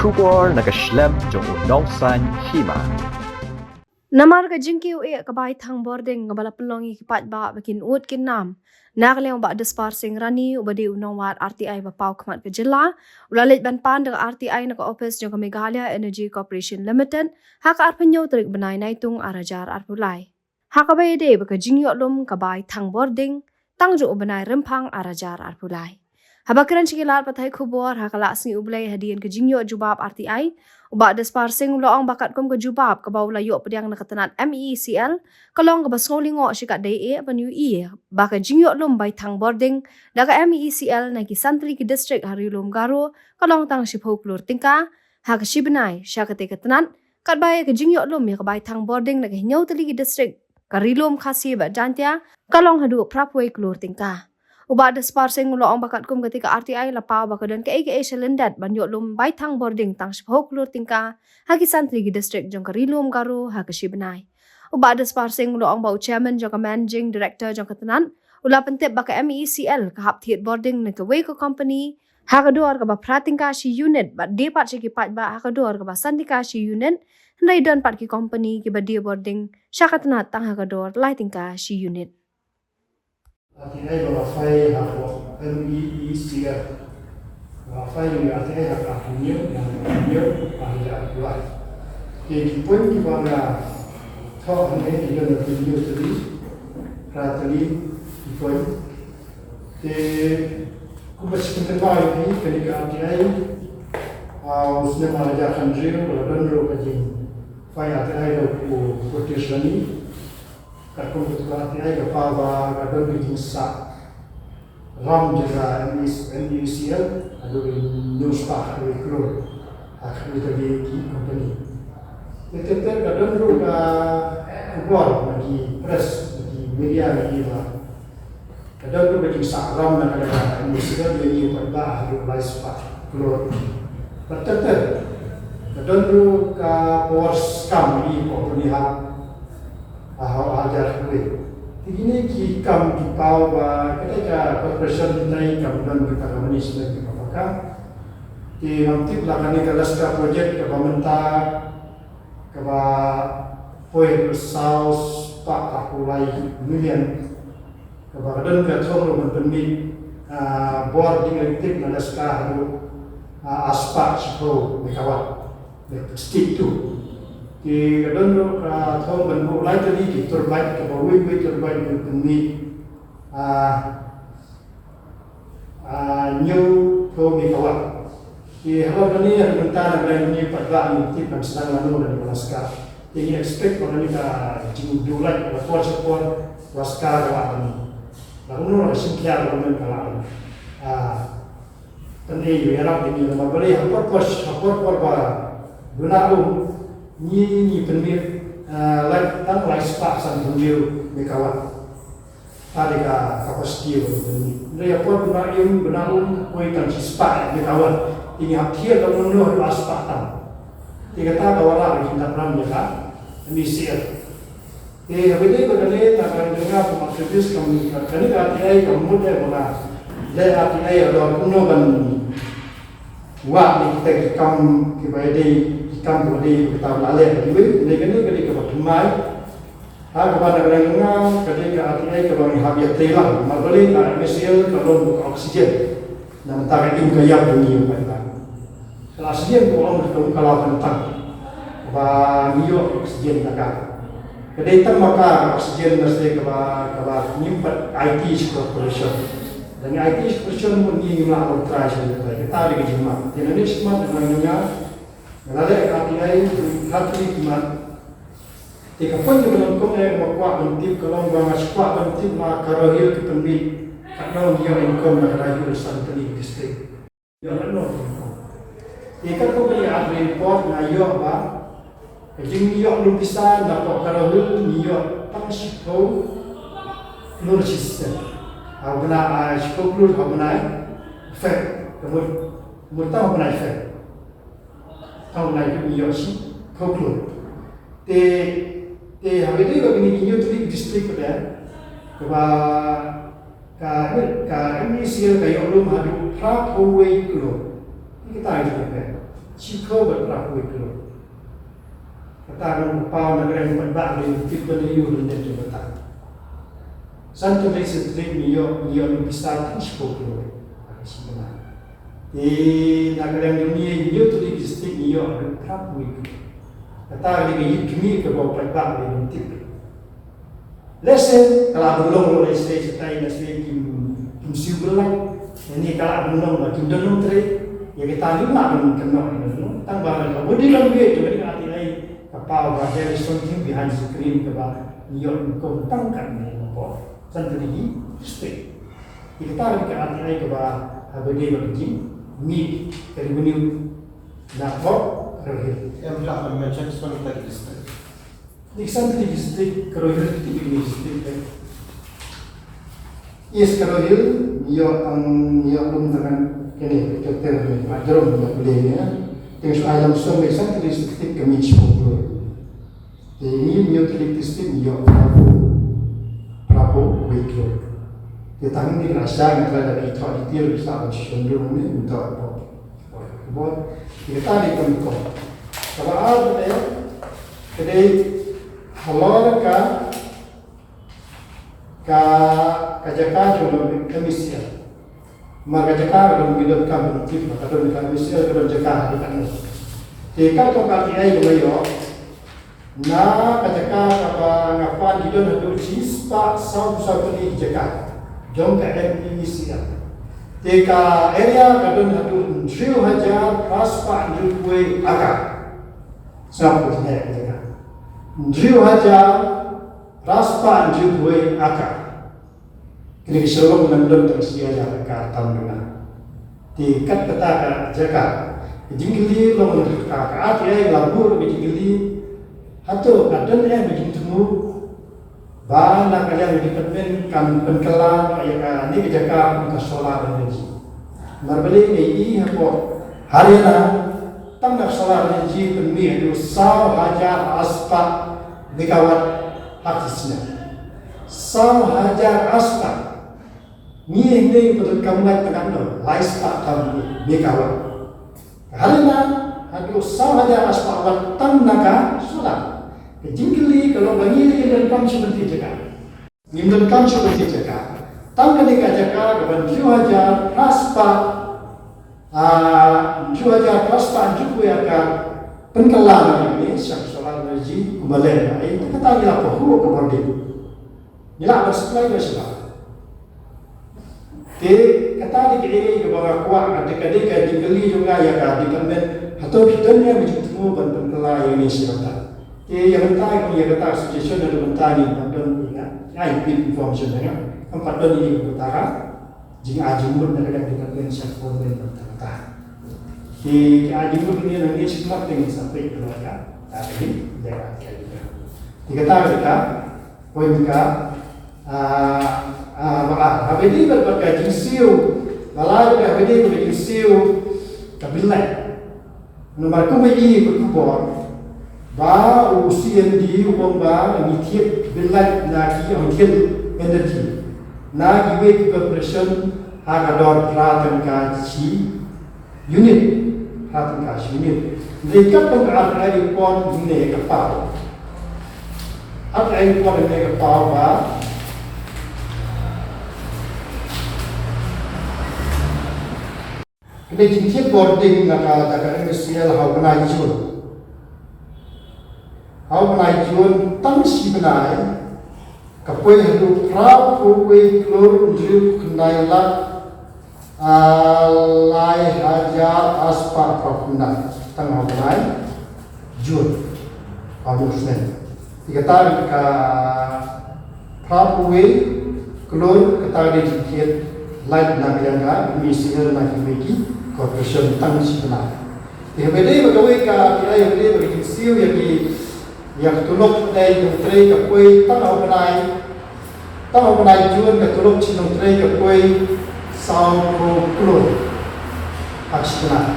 Kubor nakaslem jong unongsan hima. Namar ka jingkiw kabay thang boarding nga bala pelongi kipat ba bakin ut kin nam. Nakleong ba disparsing rani ubadi unong wat RTI ba pau kamat ke jela. Ulalit ban pan dengan RTI naka office jong Meghalaya Energy Corporation Limited. Haka arpenyo terik benai naitung arajar arpulai. Haka bayade baka jingyo lum kabay thang boarding tang jo benai rempang arajar arpulai. Habakran cikilat patay kubor hakala asni ublay hadian ke jingyo jubab RTI. Uba disparsing loong bakat kom ke jubab ke bau layuk pediang nakatanat MECL kalong ke basngolingo sikat DA ban UE baka jingyo lum bay thang boarding daga MECL nagi santri ke district Harilum Garo kalong tang shipho klur tingka haka shibenai syakate katanat kat bay ke jingyo lum ya ke bay thang boarding nagi nyau tali ke district Karilum Khasi ba jantia kalong hadu prapway klur tingka. Uba disparsing loong bakat kum ketika RTI lapau bakadan ke selendat banyak lum bay thang boarding tang shipho klur tingka haki santri gi district jong Karilum Garo haka shibenai. Uba disparsing loong bau chairman jong managing director jong katanan ula pentip baka MECL kahap thiet boarding ne ke weko company haka dor ka ba pratingka shi unit ba depat shi kipat ba haka dor ka ba sandika shi unit hendai don pat ki company ki ba dia boarding syakatna tang haka dor lightingka shi unit. RTI bahwa saya harus MECL bahwa saya juga RTI harus akhirnya yang akhirnya pada bulan. Jadi pun di mana thọ này thì được nhiều xử lý ra xử lý với thì cũng phải xin thân bài thì cái RTI sudah mengajarkan diri dan berkaji file RTI của tuition các công việc RTI các pha và các đơn vị chính xác ram juga MECL ada newspaper ada keluar akhirnya dari company itu kadang juga keluar bagi press bagi media bagi kadang juga bagi ram dan kadang MECL jadi pada hari live keluar betul kadang juga power scam di company ajar kue. Ini kita dipau ketika corporation naik kemudian kita kami sebagai apakah di nanti belakangnya kalau setelah project ke pemerintah ke poin saus pak akulai million ke badan ke thong mempermit board dengan tip nada sekarang aspak sepuluh megawatt stick tu di kadang thong bentuk lain tadi di turbine ke bawah turbine mempermit new 2 megawatt. Di hal ini yang mentah dan ini pada nanti yang sedang lalu dari Alaska. Jadi expect pada kita jauh lagi buat support Alaska kawan ini. Lalu orang sekian orang kawan. Tadi era ini nama beri apa guna ni permit like tang like spark sampai 2 megawatt. Tadi kapasiti ini. Dia pun guna koi kan spark megawatt. Ini hampir kalau menurut aspatan. Jika tak ada orang yang tidak pernah melihat, MECL. Habis kalau ni tak akan dengar pemaksudis kami. Kali RTI kamu dah mana? Dah RTI ada kuno kan. Wah ni kita kembali kita lalai. Jadi ketika berjumpa, kepada orang dengar ketika RTI kalau ni habis telah, maklum MECL kalau buka oksigen. Dan tak itu gaya dunia pada. Kalau oksigen tu orang kalau tentang bah niyo oksigen naga. Kedai maka oksigen mesti kalau nyimpat IT corporation. Dan IT corporation pun ni mula ultrasonic kita ada ke jemaah. Jadi ni semua dengannya. Ada RTI hati kimat. Jika pun kita kau yang kuat mentip kalau bangas kuat mentip maka rohil kita mentip. Karena dia income nak rayu santri district. Dia no. Ikan ko beli report ngayo ba. Jing niyo lupisan dapat karahul niyo tang sipo nur system. Abna sipo nur abna fact. Kemudian tahu abna fact. Tahu naik niyo si koklur. Habis itu begini niyo tadi district ada. MECL kayak belum ada Prabowo itu, kita itu kan. Chico berapa itu? Kata orang pau negara yang berbak di kita ni yul dan jabatan. Santo lei setrik mio bisa Chico itu. Sebenarnya. Di negara yang dunia mio tu di setrik mio berapa itu? Kata orang yang kimi ke bawah berbak di tip. Lesen kalau belum oleh saya cetai nasi kim siulang. Ini kalau belum lagi dalam trik. Ya kita ni nak kenal ini, tambah lagi. Budi dalam dia tu, ini arti lain. Kapal bahagia something behind the screen keba niat kau tangkan ni apa? Sangat tinggi, straight. Kita tahu ke arti lain keba budi bagi meet revenue nak kau kerja. Yang berapa macam sesuatu tadi straight. Di sangat tinggi straight kerja tinggi straight. Yes kerja niat belum dengan ini kita ajaran bolehnya dengan alam semua sangat listik kami cukup. Ini neutristik dia prapo weeklo. Kita ini rasa kita ada itu itu bisa cenderung ini untuk apa? Buat kita di tempat. Kalau ada jadi halal kajakan cuma emisi. Maka Jakarta dalam hidup kami tip maka dalam kami siapa dalam Jakarta kan. Jika tu kali ini beliau, na Jakarta apa ngapain hidup itu cispa satu ni Jakarta, jom ke MPC. Jika area kadang itu 3,000 paspa jual agak, sampai ni Jakarta. 3,000 paspa jual agak. Kini sebelum menentukan tersedia jalan kartam dengan tiket kata jaga jingli lo menentukan kata ya labur jingli atau kadang ya begitu banyak kalian dipermen kan penkelan ya ni jaga untuk solar energi berbalik ini apa hari na tanggal solar energi penmi itu 1,000 aspa megawat habisnya 1,000 aspa ni betul kamu tekan lo, lifestyle kamu megawat. Karena ada usaha ada aspal tanaka solar. Jingkili kalau bagi dan kamu seperti jaga, nimdan kamu seperti jaga. Tangga ni jaga kawan 2,000 aspa, 2,000 aspa juga ya penkelan ini solar energi kembali. Itu kata dia apa? Hulu kembali. Bila bersuplai bersama. Kata di kiri ke bawah kuat, adik-adik jingkili juga ya kan di kemen atau bidangnya begitu penkelai ini siapa? Yang mentah yang kata suggestion ada mentah ni, padahal ingat, input information dengan empat dan ini utara, jika ajimur mereka di kemen siapa pun berkata. Di ajimur ini nanti semua dengan sampai keluarga, tapi jangan kira. Dikata mereka, poin mereka. Habis berbagai jinsiu, malah habis berbagai jinsiu, kabinet. Nomor kumai berkubur, bah usia di umum bah mitip bilat naki angkil energi, naki wake corporation hagador ratan kaji unit, ratan kaji unit. Mereka pengarah pon ini kapal, apa yang pon ini kapal bah. Ini jenis boarding nak jaga industrial hau benai jun. Hau benai jun tangsi benai. Kapoi hidup prapu wei klor jiu kendai lak alai hajar aspa prapunai tang hau benai jun. Amusnen. Tiga tarik ke prapu wei klor ketari jenis light nak yang kan misalnya nak dimiliki. Corporation tang sebenar. Yang beda bagaimana kita yang beda bagi siu yang tulok dari menteri kapoi tang benai jual ketulok si menteri kapoi sau kulon hak sebenar.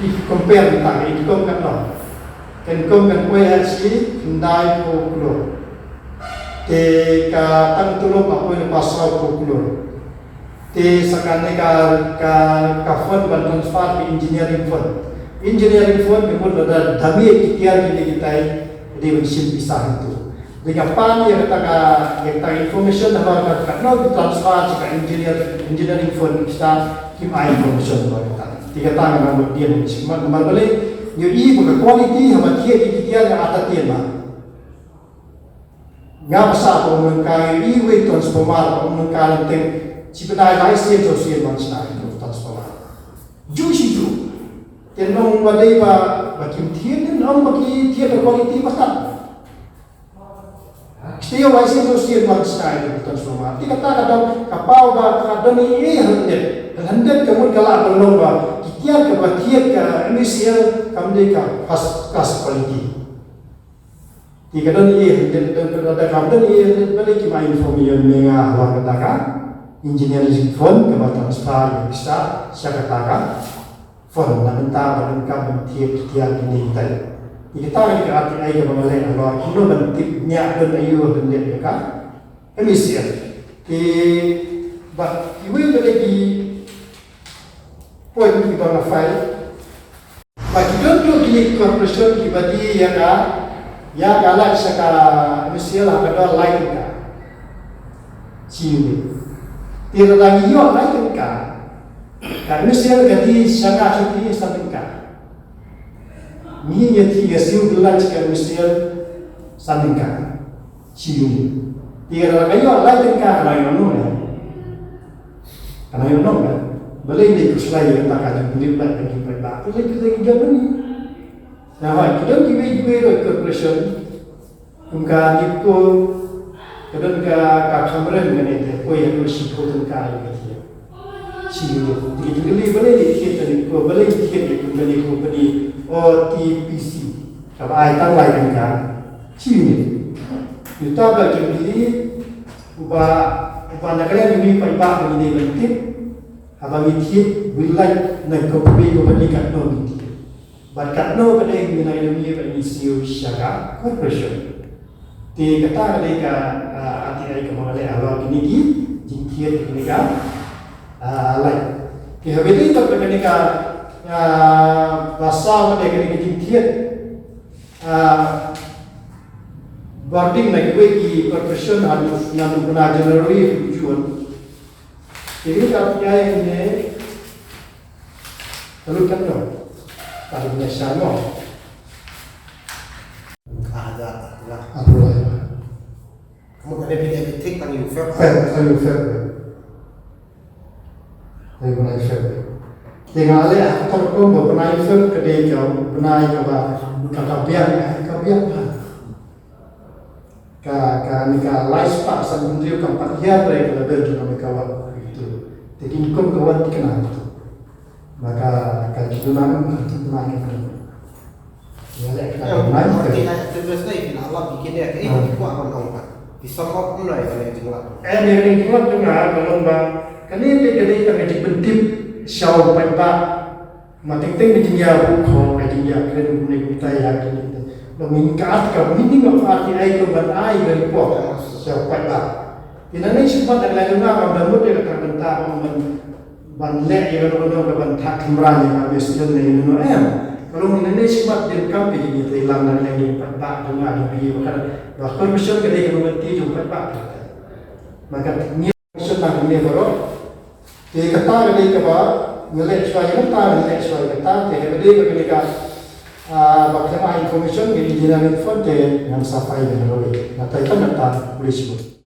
If compare tentang ini kan no, kan koi hasil kendai kulon. Teka tang tulok kapoi lepas sau kulon. Te sakane ka fund ban transfer ke engineering fund. Engineering fund memang ada dami ikhtiar kita di mesin pisah itu. Dengan pan yang kita information apa kita transfer ke engineering fund kita kita information kita. Tiga tahun memang dia ni semua kembali jadi bukan quality hama dia ikhtiar yang atas dia mah. Ngapa sah pemengkai iwe transformer pemengkai tem sebenarnya lain sosial manusia itu transformer. Juicy ju. Tenong wadai bagi tiada nong bagi tiada quality bahkan. Setiap wasit sosial manusia itu transformer. Tiga kata kapau kadang ini hendak kamu galak belum tiada kebatian ke emisial kamu kas quality. Tiga dan ini ada kamu ini balik kita informasi menga awak katakan engineering fund kepada transfer bisa saya katakan fund nak minta berangkat tiap ini tadi. Kita ni arti ayat mengenai Allah itu bentuknya dan ayat dan dia kan emisi. But ibu lagi poin kita nak file. Bagi contoh kini corporation kita di ya kalau sekarang emisi lah kedua lain kan. Cium. Tidak lagi yo lain kan. Karena saya ganti syaka cuti sandingkan. Ni yang tiga siu gelar jika mestian sandingkan. Cium. Tiga lagi yo lain kan karena yo kan. Boleh ni kuslai yang tak ada beli beli lagi pada. Boleh kita jaga ni. Nah, kita juga corporation. Mungkin itu kadang ka kamera dengan itu, kau yang mesti kau tengah ini. Cium. Jadi boleh dikit ni, kau boleh dikit ni, boleh kau beli OTPC. Kalau ayat lain kan, cium. Kita bagi beli, ubah nak kena beli payah beli bentik, abang dikit wilayah nak kau beli kat no bentik. Kat no pada yang beli pada siu syaka corporation. Ti kata mereka arti dari kemalai awal ini di jingkir mereka lain. Ti habis itu mereka bahasa mereka jingkir boarding lagi bagi corporation harus namun guna Januari Jun. Jadi artinya ini lalu kan no, kalau punya sama. Ada lah. Apa? Kamu ada pilih tik tadi Feb. Feb. Saya pernah Feb. Tinggal ada aktor pun pernah Feb kedai kau pernah kata biar Ka live pak sendiri kampak dia mereka lebih juga mereka itu. Jadi ikut kawan dikenal itu. Maka kajian itu naik. Ya, berarti ada terus lagi Allah bikin dia kayak itu apa orang disokok mulai dari jumlah. Dari jumlah tengah kalau kan ini jadi terjadi bentuk show pemba mating-ting menjadi buku menjadi keren kita ya gitu. Meningkat ke minimal arti air keban air dari buah show pemba. Ini sempat ada lagi orang dah muda kata bentar banlek yang orang bentar kemran yang habis jadi ini kalau Indonesia mat direkam begini hilang dan lagi empat dengan lebih bahkan besar kedai kementerian juga empat maka ni sudah ni baru dia kata kedai keba ngelak suai kata dia kedai mereka bahkan information jadi dinamik font yang sampai dengan oleh nanti kan datang boleh sebut